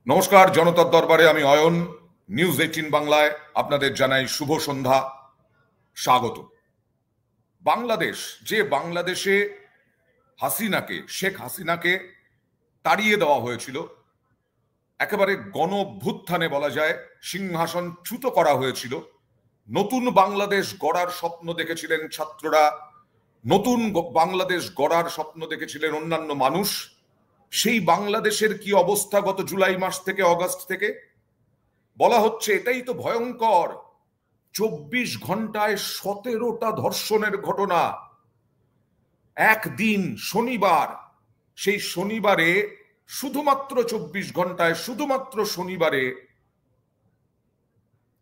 নমস্কার, জনতার দরবারে আমি অয়ন। নিউজ 18 বাংলায় আপনাদের জানাই শুভ সন্ধ্যা, স্বাগত। বাংলাদেশ, যে বাংলাদেশে শেখ হাসিনাকে তাড়িয়ে দেওয়া হয়েছিল, একেবারে গণঅভ্যুত্থানে বলা যায় সিংহাসন চ্যুত করা হয়েছিল, নতুন বাংলাদেশ গড়ার স্বপ্ন দেখেছিলেন ছাত্ররা, নতুন বাংলাদেশ গড়ার স্বপ্ন দেখেছিলেন অন্যান্য মানুষ। সেই বাংলাদেশের কি অবস্থা গত জুলাই মাস থেকে অগাস্ট থেকে? বলা হচ্ছে এটাই তো ভয়ঙ্কর, 24 ঘন্টায় 17টা ধর্ষণের ঘটনা। একদিন শনিবার, সেই শনিবারে শুধুমাত্র 24 ঘন্টায়, শুধুমাত্র শনিবারে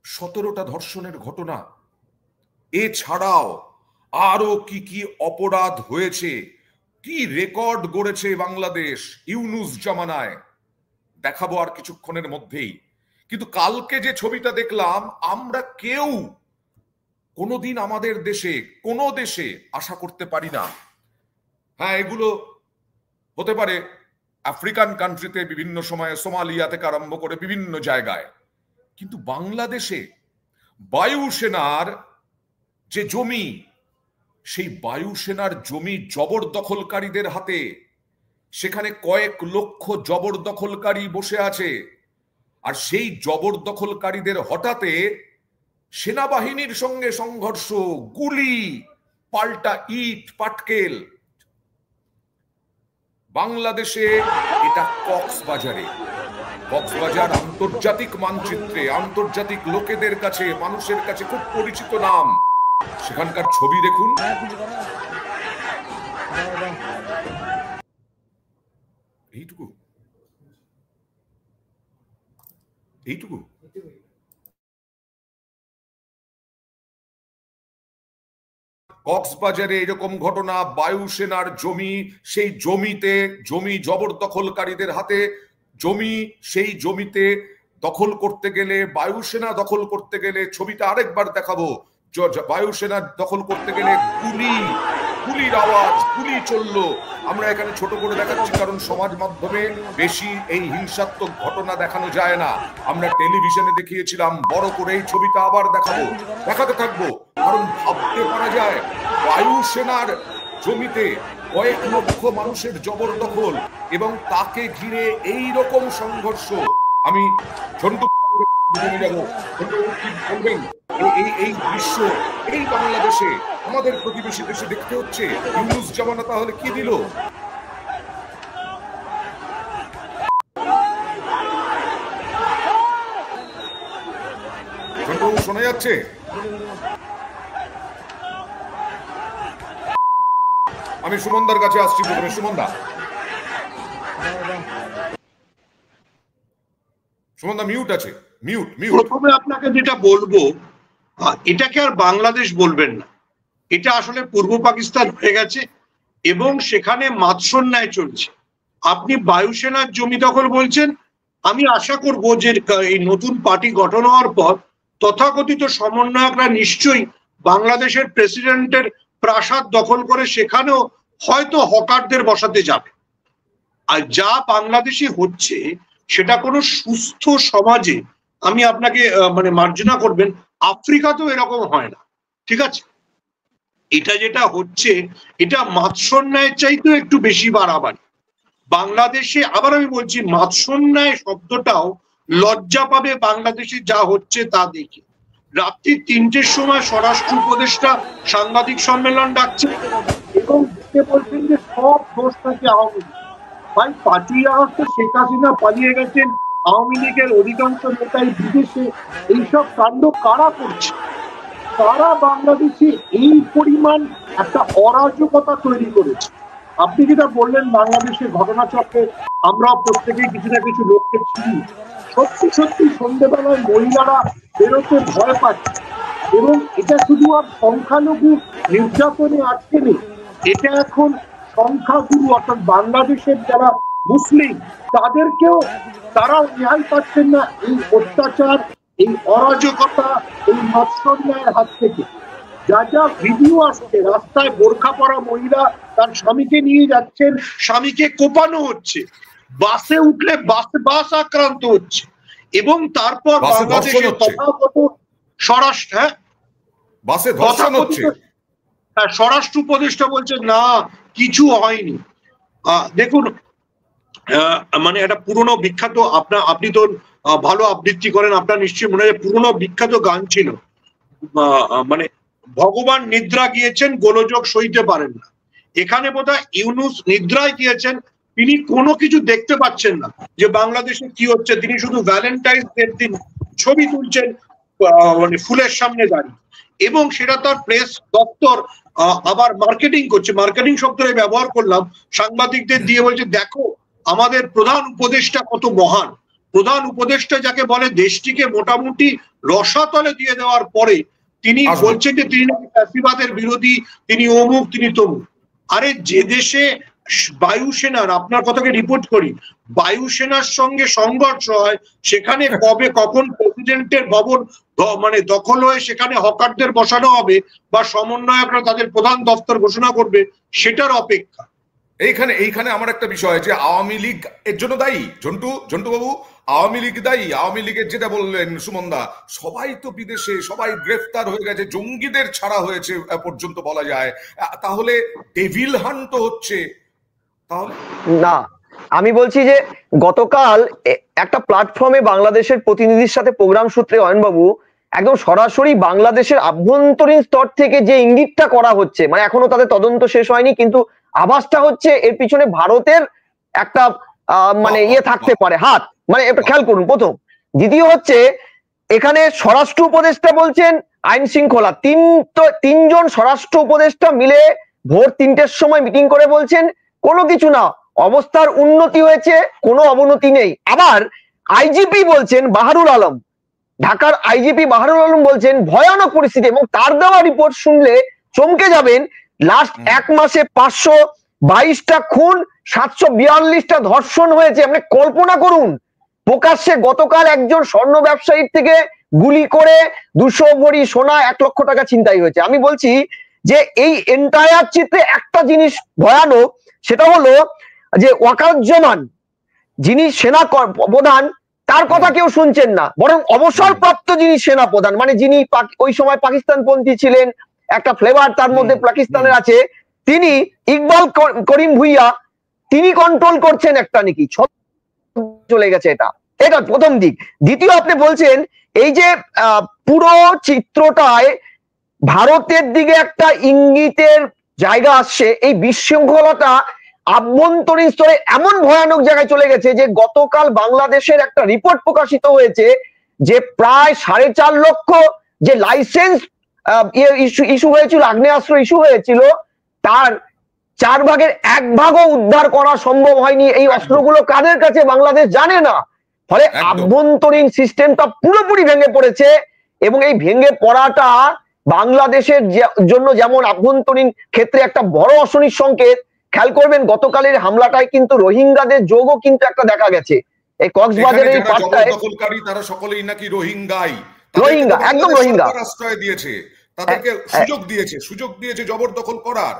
17টা ধর্ষণের ঘটনা। এছাড়াও আরো কি কি অপরাধ হয়েছে, কি রেকর্ড গড়েছে বাংলাদেশ ইউনূস জামানায়, দেখাবো আর কিছুক্ষণের মধ্যেই। কিন্তু কালকে যে ছবিটা দেখলাম, আমরা কেউ কোনোদিন আমাদের দেশে কোনো দেশে আশা করতে পারি না। হ্যাঁ, এগুলো হতে পারে আফ্রিকান কান্ট্রিতে বিভিন্ন সময়ে, সোমালিয়া থেকে আরম্ভ করে বিভিন্ন জায়গায়, কিন্তু বাংলাদেশে বায়ুসেনার যে জমি, সেই বায়ুসেনার জমি জবরদখলকারীদের হাতে। সেখানে কয়েক লক্ষ জবরদখলকারী বসে আছে, আর সেই জবরদখলকারীদের হঠাতে সেনাবাহিনীর সঙ্গে সংঘর্ষ, গুলি, পাল্টা ইট পাটকেল। বাংলাদেশে এটা কক্সবাজার আন্তর্জাতিক মানচিত্রে, আন্তর্জাতিক লোকেদের কাছে, মানুষের কাছে খুব পরিচিত নাম। সেখানকার ছবি দেখুন। এইটুকু কক্সবাজারে এরকম ঘটনা, বায়ুসেনার জমি, সেই জমি জবরদখলকারীদের হাতে। সেই জমিতে দখল করতে গেলে, বায়ুসেনা দখল করতে গেলে, ছবিটা আরেকবার দেখাবো, বায়ুসেনা দখল করতে গেলে গুলির আওয়াজ, গুলি চললো। আমরা এখানে ছোট করে দেখাচ্ছি কারণ সমাজ মাধ্যমে বেশি এই হিংসাত্মক ঘটনা দেখানো যায় না। আমরা টেলিভিশনে দেখিয়েছিলাম, বড় করে এই ছবিটা আবার দেখাতে থাকবো, কারণ ভাবতে পারা যায় বায়ুসেনার জমিতে কয়েক লক্ষ মানুষের জবরদখল এবং তাকে ঘিরে এই রকম সংঘর্ষ। আমি ঝন্টু বলবেন, এই দৃশ্য এই বাংলাদেশে, আমাদের প্রতিবেশী দেশে দেখতে হচ্ছে। ইউনূস জামানা তাহলে কি দিল? শোনা যাচ্ছে? আমি সুমনদার কাছে আসছি প্রথমে। সুমনদা মিউট আছে, মিউট। প্রথমে আপনাকে যেটা বলবো, এটাকে আর বাংলাদেশ বলবেন না, এটা আসলে পূর্ব পাকিস্তান হয়ে গেছে এবং সেখানে মাৎসন্যায় চলছে। আপনি বায়ুসেনার জমি দখল বলছেন, আমি আশা করব যে এই নতুন পার্টি গঠন হওয়ার পর তথাকথিত সমন্বয়করা নিশ্চয়ই বাংলাদেশের প্রেসিডেন্টের প্রাসাদ দখল করে সেখানেও হয়তো হকারদের বসাতে যাবে। আর যা বাংলাদেশে হচ্ছে সেটা কোনো সুস্থ সমাজে, আমি আপনাকে মার্জনা করবেন, আফ্রিকাতেও এরকম হয় না, ঠিক আছে? এটা যেটা হচ্ছে, এটা মাৎসন্যায়ের চাইতেও একটু বেশি বাড়াবাড়ি। বাংলাদেশে আবার আমি বলছি, মাৎসন্যায় শব্দটাও লজ্জা পাবে বাংলাদেশে যা হচ্ছে তা দেখে। রাত্রি 3টের সময় স্বরাষ্ট্র উপদেষ্টা সাংবাদিক সম্মেলন ডাকছে এবং বলছেন যে সব দোষ থাকে আওয়ামী লীগ। ভাই, 5ই আগস্ট শেখ হাসিনা পালিয়ে গেছেন, আওয়ামী লীগের অধিকাংশ নেতাই বিদেশে। এইসব কাণ্ড কারা করছে? তারা বাংলাদেশে এই পরিমাণ একটা অরাজকতা তৈরি করেছে। আপনি যেটা বললেন বাংলাদেশের ঘটনাচক্রে আমরা প্রত্যেকেই কিছু না কিছু লোককে চিনি। সত্যি সত্যি সন্ধ্যেবেলায় মহিলারা বেরোতে ভয় পাচ্ছে এবং এটা শুধু আর সংখ্যালঘু নির্যাতনে আটকে নেই, এটা এখন সংখ্যাগুরু অর্থাৎ বাংলাদেশের যারা মুসলিম তাদেরকেও তারা ন্যায় পাচ্ছেন না এই অত্যাচার, এই অরাজকতা, এই মাৎসন্যায়ের হাত থেকে। যা ভিডিও আসছে, রাস্তায় বোরখা পরা মহিলা তার স্বামীকে নিয়ে যাচ্ছেন, স্বামীকে কোপানো হচ্ছে, বাসে উঠলে বাস আক্রান্ত হচ্ছে, এবং তারপর বাংলাদেশে তথাকথিত স্বরাষ্ট্র স্বরাষ্ট্র উপদেষ্টা বলছে না কিছু হয়নি। দেখুন, মানে একটা পুরনো বিখ্যাত, আপনি তো ভালো আবৃত্তি করেন, আপনার নিশ্চয়ই মনে হয় পুরনো বিখ্যাত গান ছিল, মানে ভগবান নিদ্রা গিয়েছেন গোলযোগ সইতে পারেন না। এখানে বোধহয় ইউনূস নিদ্রায় গিয়েছেন, তিনি কোনো কিছু দেখতে পাচ্ছেন না যে বাংলাদেশে কি হচ্ছে। তিনি শুধু ভ্যালেন্টাইন্স ডের দিন ছবি তুলছেন মানে ফুলের সামনে দাঁড়িয়ে, এবং সেটা তার প্রেস দপ্তর আবার মার্কেটিং করছে। মার্কেটিং শব্দটা ব্যবহার করলাম, সাংবাদিকদের দিয়ে বলছে দেখো আমাদের প্রধান উপদেষ্টা কত মহান। প্রধান উপদেষ্টা যাকে বলে, দেশটিকে মোটামুটি রসাতলে দিয়ে দেওয়ার পরে তিনি বলছেন যে তিনি নাকি ফ্যাসিবাদের বিরোধী, তিনি অমুক, তিনি তমুক। আরে যে দেশে বায়ুসেনার, আপনার কথাকে রিপোর্ট করি, বায়ুসেনার সঙ্গে সংঘর্ষ হয়, সেখানে কবে কখন প্রেসিডেন্টের ভবন মানে দখল হয়ে সেখানে হকারদের বসানো হবে বা সমন্বয়করা তাদের প্রধান দপ্তর ঘোষণা করবে, সেটার অপেক্ষা। এইখানে আমার একটা বিষয় যে আওয়ামী লীগ এর জন্য দায়ী। ঝন্টু বাবু, আওয়ামী লীগ দায়ী? আওয়ামী লীগের যেটা বললেন সুমনদা, সবাই তো বিদেশে, সবাই গ্রেফতার হয়ে গেছে, জঙ্গিদের ছাড়া হয়েছে পর্যন্ত বলা যায়, তাহলে ডেভিল হান্ট হচ্ছে। তাহলে না, আমি বলছি যে গতকাল একটা প্ল্যাটফর্মে বাংলাদেশের প্রতিনিধির সাথে প্রোগ্রাম সূত্রে অয়নবাবু একদম সরাসরি বাংলাদেশের আভ্যন্তরীণ স্তর থেকে যে ইঙ্গিতটা করা হচ্ছে, মানে এখনো তাদের তদন্ত শেষ হয়নি, কিন্তু আভাসটা হচ্ছে এর পিছনে ভারতের একটা মানে থাকতে পারে, হাত, মানে এটা খেয়াল করুন প্রথম। দ্বিতীয় হচ্ছে, এখানে স্বরাষ্ট্র উপদেষ্টা বলছেন আইন শৃঙ্খলা, তিনজন স্বরাষ্ট্র উপদেষ্টা মিলে ভোর 3টের সময় মিটিং করে বলছেন কোনো কিছু না, অবস্থার উন্নতি হয়েছে, কোনো অবনতি নেই। আবার আইজিপি বলছেন, বাহারুল আলম, ঢাকার আইজিপি বাহারুল আলম বলছেন ভয়ানক পরিস্থিতি, এবং তার দেওয়া রিপোর্ট শুনলে চমকে যাবেন। লাস্ট 1 মাসে 522টা খুন, 742টা ধর্ষণ হয়েছে। মানে কল্পনা করুন, প্রকাশ্যে গতকাল একজন স্বর্ণ ব্যবসায়ীর থেকে গুলি করে 200 ভরি সোনা, 1 লক্ষ টাকা ছিনতাই হয়েছে। আমি বলছি যে এই এন্টায়ার চিত্রে একটা জিনিস ভয়ানক, সেটা হলো যে ওয়াকারুজ্জামান যিনি সেনা প্রধান, তার কথা কেউ শুনছেন না, বরং অবসরপ্রাপ্ত যিনি সেনা প্রধান, মানে যিনি ওই সময় পাকিস্তানপন্থী ছিলেন, একটা ফ্লেভার তার মধ্যে পাকিস্তানের আছে, তিনি ইকবাল করিম ভুইয়া, তিনি কন্ট্রোল করছেন একটা নাকি চলে গেছে। এটা প্রথম দিক। দ্বিতীয়, আপনি বলছেন এই যে পুরো চিত্রটায় ভারতের দিকে একটা ইঙ্গিতের জায়গা আসছে, এই বিশৃঙ্খলাটা আভ্যন্তরীণ স্তরে এমন ভয়ানক জায়গায় চলে গেছে যে গতকাল বাংলাদেশের একটা রিপোর্ট প্রকাশিত হয়েছে যে প্রায় 4.5 লক্ষ যে লাইসেন্স ইস্যু হয়েছিল, আগ্নেয়াস্ত্র ইস্যু হয়েছিল, তার 4 ভাগের 1 ভাগও উদ্ধার করা সম্ভব হয়নি। এই অস্ত্রগুলো কাদের কাছে বাংলাদেশ জানে না, ফলে আভ্যন্তরীণ সিস্টেমটা পুরোপুরি ভেঙে পড়েছে। এবং এই ভেঙে পড়াটা বাংলাদেশের জন্য যেমন আভ্যন্তরীণ ক্ষেত্রে একটা বড় অশনির সংকেত। খেয়াল করবেন গতকালের হামলাটায় কিন্তু রোহিঙ্গাদের যোগও কিন্তু একটা দেখা গেছে। এই কক্সবাজারের এই পাটটায় দখলকারী তারা সকলেই নাকি রোহিঙ্গা, একদম রোহিঙ্গা আশ্রয় দিয়েছে, তাদেরকে সুযোগ দিয়েছে জবরদখল করার।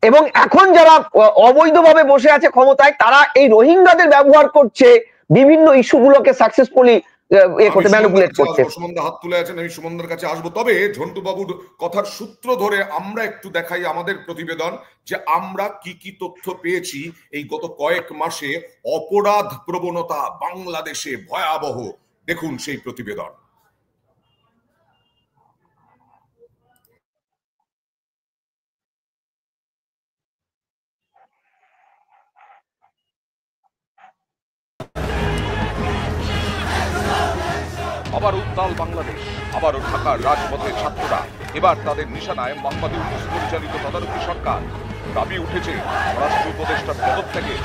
এবং এখন যারা অবৈধভাবে বসে আছে ক্ষমতায়, তারা এই রোহিঙ্গাদের ব্যবহার করছে বিভিন্ন ইস্যুগুলোকে সাকসেসফুলি ম্যানিপুলেট করছে। সুমনদা হাত তুলে আছেন, আমি সুমনদার কাছে আসবো। তবে ঝন্টু বাবুর কথার সূত্র ধরে আমরা একটু দেখাই আমাদের প্রতিবেদন যে আমরা কি কি তথ্য পেয়েছি এই গত কয়েক মাসে। অপরাধ প্রবণতা বাংলাদেশে ভয়াবহ, দেখুন সেই প্রতিবেদন। আবার উত্তাল বাংলাদেশ, আবারও ঢাকার রাজপথের ছাত্ররা, এবার তাদের নিশানায় মোহাম্মদ ইউনূস পরিচালিত তদারকি সরকার। দাবি উঠেছে স্বরাষ্ট্র উপদেষ্টার পদত্যাগে।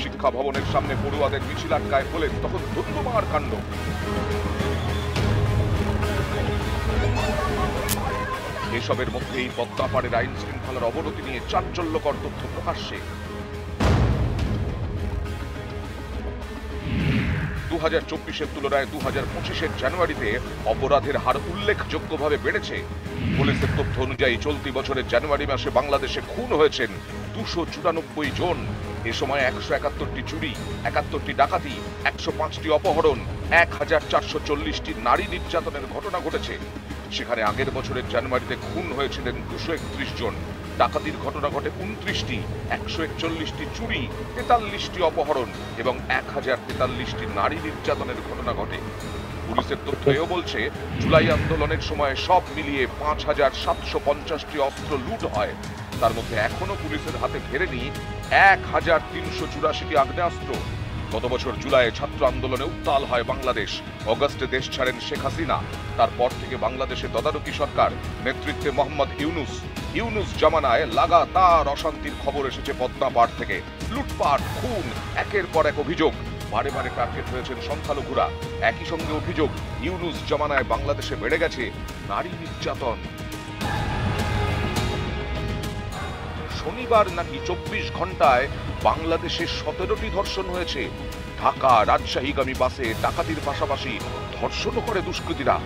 শিক্ষা ভবনের সামনে পড়ুয়াদের মিছিল আটকায় বলে তখন ধুন্ধুমার কাণ্ড। এসবের মধ্যেই পদ্মাপাড়ের আইন শৃঙ্খলার অবনতি নিয়ে চাঞ্চল্যকর তথ্য প্রকাশ্যে। 2024-এর তুলনায় 2025-এর জানুয়ারিতে অপরাধের হার উল্লেখযোগ্যভাবে বেড়েছে। পুলিশের তথ্য অনুযায়ী চলতি বছরের জানুয়ারি মাসে বাংলাদেশে খুন হয়েছেন 294 জন। এ সময় 171টি চুরি, 71টি ডাকাতি, 105টি অপহরণ, 1440টি নারী নির্যাতনের ঘটনা ঘটেছে। সেখানে আগের বছরের জানুয়ারিতে খুন হয়েছিলেন 231 জন, ডাকাতির ঘটনা ঘটে 29টি, 141টি চুরি, 43টি অপহরণ এবং 1043টি নারী নির্যাতনের ঘটনা ঘটে। পুলিশের তথ্য এও বলছে, জুলাই আন্দোলনের সময় সব মিলিয়ে 5750টি অস্ত্র লুট হয়। তার মধ্যে এখনো পুলিশের হাতে ফেরেনি 1384টি আগ্নেয়াস্ত্র। গত বছর জুলাইয়ে ছাত্র আন্দোলনে উত্তাল হয় বাংলাদেশ। অগস্টে দেশ ছাড়েন শেখ হাসিনা। তারপর থেকে বাংলাদেশে তদারকি সরকার নেতৃত্বে মোহাম্মদ ইউনুস জামানায় লাগাতার অশান্তির খবর এসেছে পদ্মা পাড় থেকে। লুটপাট, খুন, একের পর এক অভিযোগ। বারে বারে টার্গেট হয়েছেন সংখ্যালঘুরা। একই সঙ্গে অভিযোগ, ইউনুস জামানায় বাংলাদেশে বেড়ে গেছে নারী নির্যাতন। শনিবার নাকি 24 ঘন্টায় বাংলাদেশে 17টি ধর্ষণ হয়েছে। ঢাকা রাজশাহীগামী বাসে ডাকাতির পাশাপাশি ধর্ষণও করে দুষ্কৃতীরা।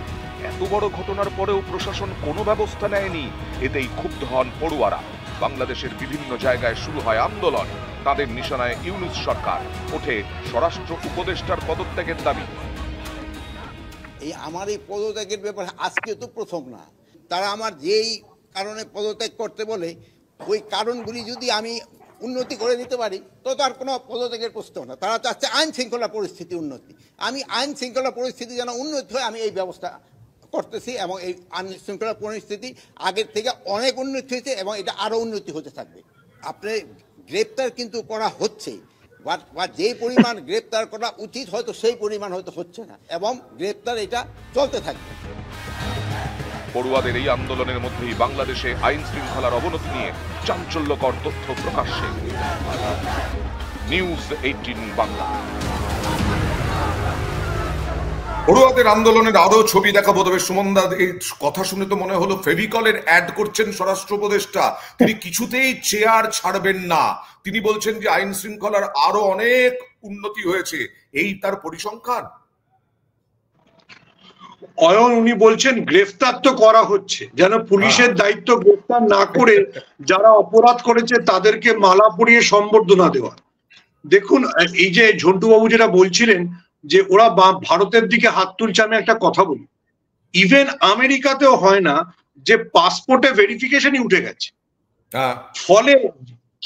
এত বড় ঘটনার পরেও প্রশাসন কোনো ব্যবস্থা নেয়নি। এতেই ক্ষুব্ধ হন পড়ুয়ারা। বাংলাদেশের বিভিন্ন জায়গায় শুরু হয় আন্দোলন। তাদের নিশানায় ইউনুস সরকার। ওঠে স্বরাষ্ট্র উপদেষ্টার পদত্যাগের দাবি। আমার এই পদত্যাগের ব্যাপারে আজকে তো প্রথম না। তারা আমার যেই কারণে পদত্যাগ করতে বলে, ওই কারণগুলি যদি আমি উন্নতি করে দিতে পারি তো তার কোনো পদত্যাগের প্রশ্ন না। তারা চাচ্ছে আইন শৃঙ্খলা পরিস্থিতি উন্নতি। আমি আইন শৃঙ্খলা পরিস্থিতি যেন উন্নতি হয়, আমি এই ব্যবস্থা করতেছি। এবং এই আইন শৃঙ্খলা পরিস্থিতি আগের থেকে অনেক উন্নতি হয়েছে এবং এটা আরও উন্নতি হতে থাকবে। আপনি গ্রেপ্তার কিন্তু করা হচ্ছে, বা যে পরিমাণ গ্রেপ্তার করা উচিত হয়তো সেই পরিমাণ হয়তো হচ্ছে না, এবং গ্রেপ্তার এটা চলতে থাকবে। পড়ুয়াদের এই আন্দোলনের মধ্যেই বাংলাদেশে আইন শৃঙ্খলার অবনতি নিয়ে চাঞ্চল্যকর তথ্য প্রকাশ্যে। নিউজ 18 বাংলা। পড়ুয়াদের আন্দোলনের আরো ছবি দেখাবো। তবে সুমনদা, এই কথা শুনে তো মনে হলো ফেভিকলের অ্যাড করছেন স্বরাষ্ট্র উপদেষ্টা। তিনি কিছুতেই চেয়ার ছাড়বেন না। তিনি বলছেন যে আইন শৃঙ্খলার আরো অনেক উন্নতি হয়েছে, এই তার পরিসংখ্যান। অয়ন, উনি বলছেন গ্রেফতার তো করা হচ্ছে, যেন পুলিশের দায়িত্ব গ্রেফতার না করে যারা অপরাধ করেছে তাদেরকে মালা পরিয়ে সম্বর্ধনা দেওয়া। দেখুন, এই যে ঝন্টু বাবু যেটা বলছিলেন যে ওরা ভারতের দিকে হাত তুলছে, আমি একটা কথা বলি, ইভেন আমেরিকাতেও হয় না যে পাসপোর্টে ভেরিফিকেশনই উঠে গেছে। ফলে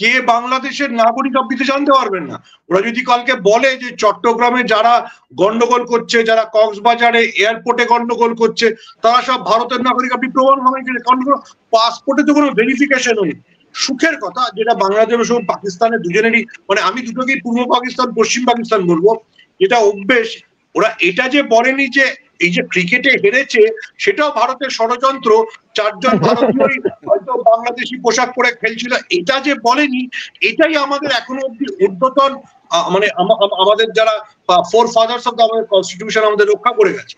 কে বাংলাদেশের নাগরিক আপনি তো জানতে পারবেন না। ওরা যদি কালকে বলে যে চট্টগ্রামে যারা গন্ডগোল করছে, যারা কক্সবাজারে এয়ারপোর্টে গন্ডগোল করছে, তারা সব ভারতের নাগরিক, আপনি প্রমাণ হবেন যে পাসপোর্টে তো কোনো ভেরিফিকেশন নেই। সুখের কথা, যেটা বাংলাদেশ এবং পাকিস্তানের দুজনেরই, মানে আমি দুটোকেই পূর্ব পাকিস্তান পশ্চিম পাকিস্তান বলবো, যেটা অভ্যেস। ওরা এটা যে বলেনি যে এই যে ক্রিকেটে হেরেছে সেটাও ভারতের ষড়যন্ত্র, 4 জন ভারতীয় হয়তো বাংলাদেশি পোশাক পরে খেলছিল, এটা যে বলেনি, এটাই আমাদের এখনো অব্দি ঊর্ধ্বতন, মানে আমাদের যারা ফোর ফাদার্স অফ আমাদের কনস্টিটিউশন আমাদের রক্ষা করে গেছে।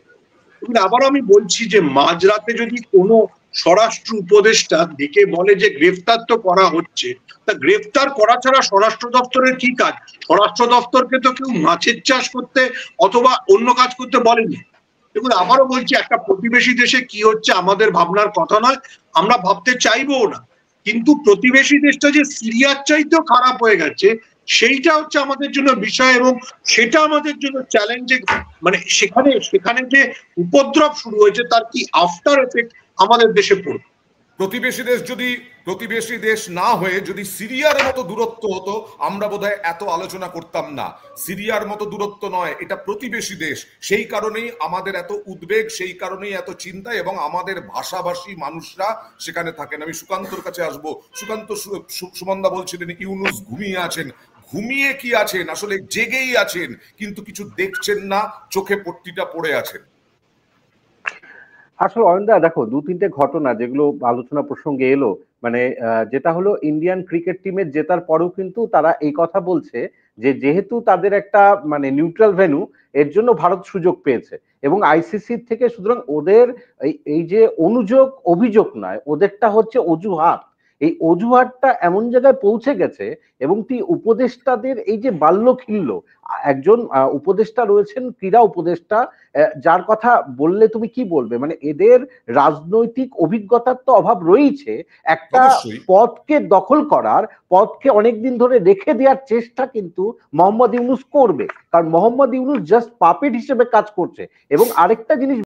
আবার আমি বলছি যে মাঝরাতে যদি কোনো স্বরাষ্ট্র উপদেষ্টা ডেকে বলে যে গ্রেফতার তো করা হচ্ছে, তা গ্রেফতার করা ছাড়া স্বরাষ্ট্র দপ্তরের কি কাজ? স্বরাষ্ট্র দপ্তরকে তো কেউ মাছের চাষ করতে অথবা অন্য কাজ করতে বলেনি। দেখুন, আবারও বলছি, একটা প্রতিবেশী দেশে কি হচ্ছে আমাদের ভাবনার কথা নয়, আমরা ভাবতে চাইবও না, কিন্তু প্রতিবেশী দেশটা যে সিরিয়ার চাইতেও খারাপ হয়ে গেছে সেইটা হচ্ছে আমাদের জন্য বিষয়, এবং সেটা আমাদের জন্য চ্যালেঞ্জে, মানে সেখানে যে উপদ্রব শুরু হয়েছে তার কি আফটার এফেক্ট আমাদের দেশে পড়বে। প্রতিবেশী দেশ না হয়ে যদি সিরিয়ার মতো দূরত্ব হতো, আমরা বোধহয় এত আলোচনা করতাম না। সিরিয়ার মতো দূরত্ব নয়, এটা প্রতিবেশী দেশ। সেই কারণেই আমাদের এত উদ্বেগ, সেই কারণেই এত চিন্তা, এবং আমাদের ভাষাভাষী মানুষরা সেখানে থাকেন। আমি সুকান্তর কাছে আসবো। সুকান্ত, সুমনদা বলছিলেন ইউনুস ঘুমিয়ে আছেন। ঘুমিয়ে কি আছেন? আসলে জেগেই আছেন, কিন্তু কিছু দেখছেন না, চোখে পট্টিটা পড়ে আছেন। আসলে অয়নদা, দেখো, 2-3টে ঘটনা যেগুলো আলোচনা প্রসঙ্গে এলো, মানে যেটা হলো ইন্ডিয়ান ক্রিকেট টিমের জেতার পরেও কিন্তু তারা এই কথা বলছে যে যেহেতু তাদের একটা মানে নিউট্রাল ভেন্যু, এর জন্য ভারত সুযোগ পেয়েছে এবং আইসিসি থেকে, সুতরাং ওদের এই যে অনুযোগ অভিযোগ নয়, ওদেরটা হচ্ছে অজুহাত। এই অজুহাতটা এমন জায়গায় পৌঁছে গেছে এবং উপদেষ্টাদের এই যে বাল্যখিল্য, একজন উপদেষ্টা রয়েছেন ক্রীড়া উপদেষ্টা, যার কথা বললে তুমি কি বলবে, মানে এদের রাজনৈতিক অভিজ্ঞতার তো অভাব রয়েছে, একটা পদকে দখল করার, পদকে অনেকদিন ধরে রেখে দেওয়ার চেষ্টা কিন্তু মোহাম্মদ ইউনূস করবে, কারণ মোহাম্মদ ইউনূস জাস্ট পাপেট হিসেবে কাজ করছে। এবং আরেকটা জিনিস